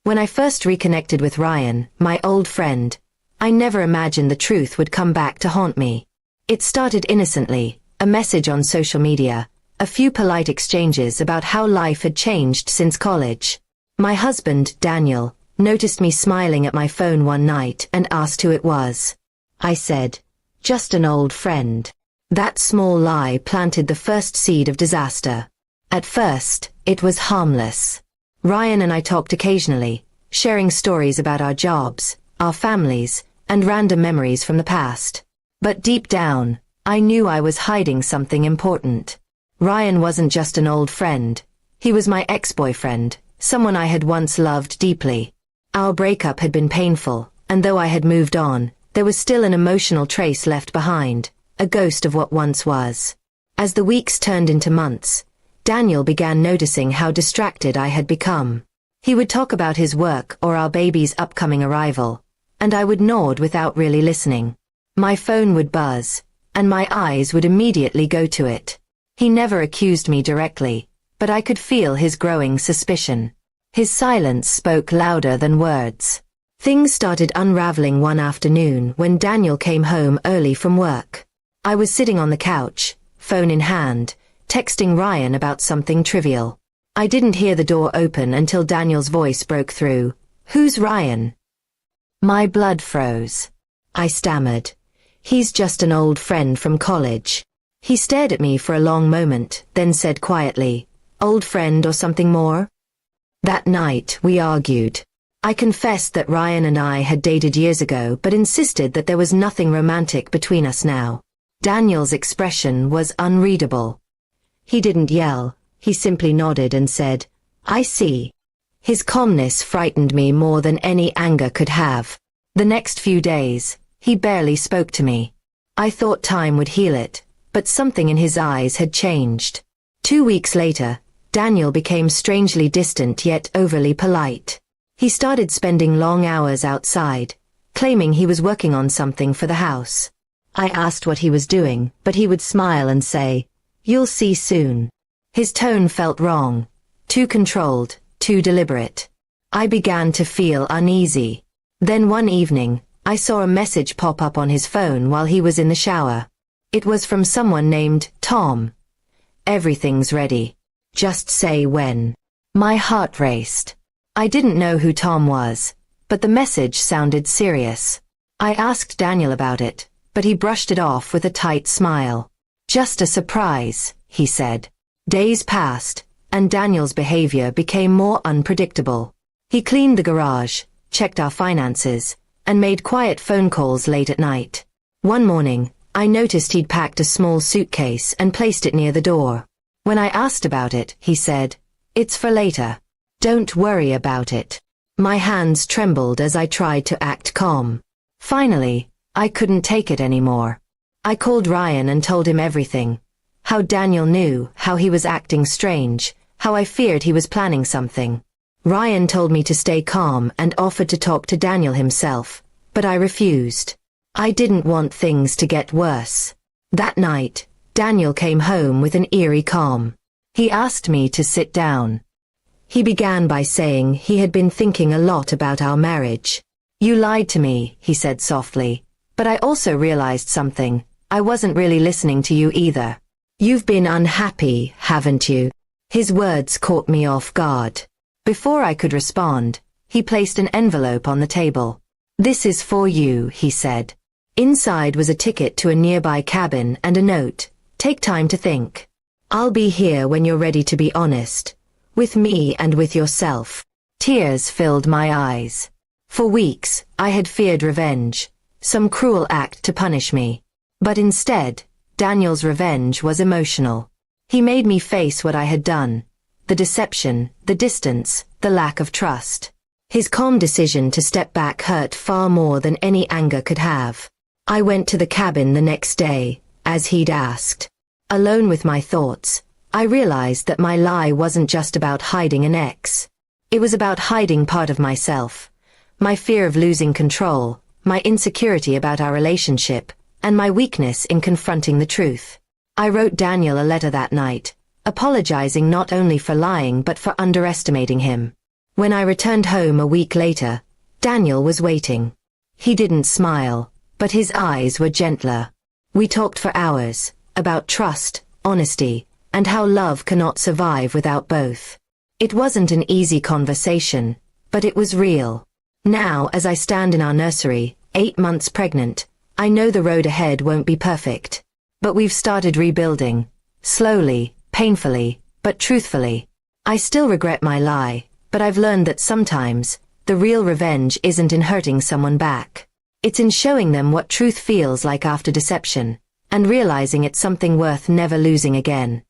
When I first reconnected with Ryan, my old friend, I never imagined the truth would come back to haunt me. It started innocently, a message on social media, a few polite exchanges about how life had changed since college. My husband, Daniel, noticed me smiling at my phone one night and asked who it was. I said, "Just an old friend." That small lie planted the first seed of disaster. At first, it was harmless. Ryan and I talked occasionally, sharing stories about our jobs, our families, and random memories from the past. But deep down, I knew I was hiding something important. Ryan wasn't just an old friend. He was my ex-boyfriend, someone I had once loved deeply. Our breakup had been painful, and though I had moved on, there was still an emotional trace left behind, a ghost of what once was. As the weeks turned into months, Daniel began noticing how distracted I had become. He would talk about his work or our baby's upcoming arrival, and I would nod without really listening. My phone would buzz, and my eyes would immediately go to it. He never accused me directly, but I could feel his growing suspicion. His silence spoke louder than words. Things started unraveling one afternoon when Daniel came home early from work. I was sitting on the couch, phone in hand, texting Ryan about something trivial. I didn't hear the door open until Daniel's voice broke through. "Who's Ryan?" My blood froze. I stammered. "He's just an old friend from college." He stared at me for a long moment, then said quietly, "Old friend or something more?" That night, we argued. I confessed that Ryan and I had dated years ago but insisted that there was nothing romantic between us now. Daniel's expression was unreadable. He didn't yell, he simply nodded and said, "I see." His calmness frightened me more than any anger could have. The next few days, he barely spoke to me. I thought time would heal it, but something in his eyes had changed. 2 weeks later, Daniel became strangely distant yet overly polite. He started spending long hours outside, claiming he was working on something for the house. I asked what he was doing, but he would smile and say, "You'll see soon." His tone felt wrong, too controlled, too deliberate. I began to feel uneasy. Then one evening, I saw a message pop up on his phone while he was in the shower. It was from someone named Tom. "Everything's ready. Just say when." My heart raced. I didn't know who Tom was, but the message sounded serious. I asked Daniel about it, but he brushed it off with a tight smile. "Just a surprise," he said. Days passed, and Daniel's behavior became more unpredictable. He cleaned the garage, checked our finances, and made quiet phone calls late at night. One morning, I noticed he'd packed a small suitcase and placed it near the door. When I asked about it, he said, "It's for later. Don't worry about it." My hands trembled as I tried to act calm. Finally, I couldn't take it anymore. I called Ryan and told him everything. How Daniel knew, how he was acting strange, how I feared he was planning something. Ryan told me to stay calm and offered to talk to Daniel himself, but I refused. I didn't want things to get worse. That night, Daniel came home with an eerie calm. He asked me to sit down. He began by saying he had been thinking a lot about our marriage. "You lied to me," he said softly, "but I also realized something. I wasn't really listening to you either. You've been unhappy, haven't you?" His words caught me off guard. Before I could respond, he placed an envelope on the table. "This is for you," he said. Inside was a ticket to a nearby cabin and a note, "Take time to think. I'll be here when you're ready to be honest. With me and with yourself." Tears filled my eyes. For weeks, I had feared revenge, some cruel act to punish me. But instead, Daniel's revenge was emotional. He made me face what I had done. The deception, the distance, the lack of trust. His calm decision to step back hurt far more than any anger could have. I went to the cabin the next day, as he'd asked. Alone with my thoughts, I realized that my lie wasn't just about hiding an ex. It was about hiding part of myself. My fear of losing control, my insecurity about our relationship, and my weakness in confronting the truth. I wrote Daniel a letter that night, apologizing not only for lying but for underestimating him. When I returned home a week later, Daniel was waiting. He didn't smile, but his eyes were gentler. We talked for hours, about trust, honesty, and how love cannot survive without both. It wasn't an easy conversation, but it was real. Now, as I stand in our nursery, 8 months pregnant, I know the road ahead won't be perfect. But we've started rebuilding. Slowly, painfully, but truthfully. I still regret my lie, but I've learned that sometimes, the real revenge isn't in hurting someone back. It's in showing them what truth feels like after deception, and realizing it's something worth never losing again.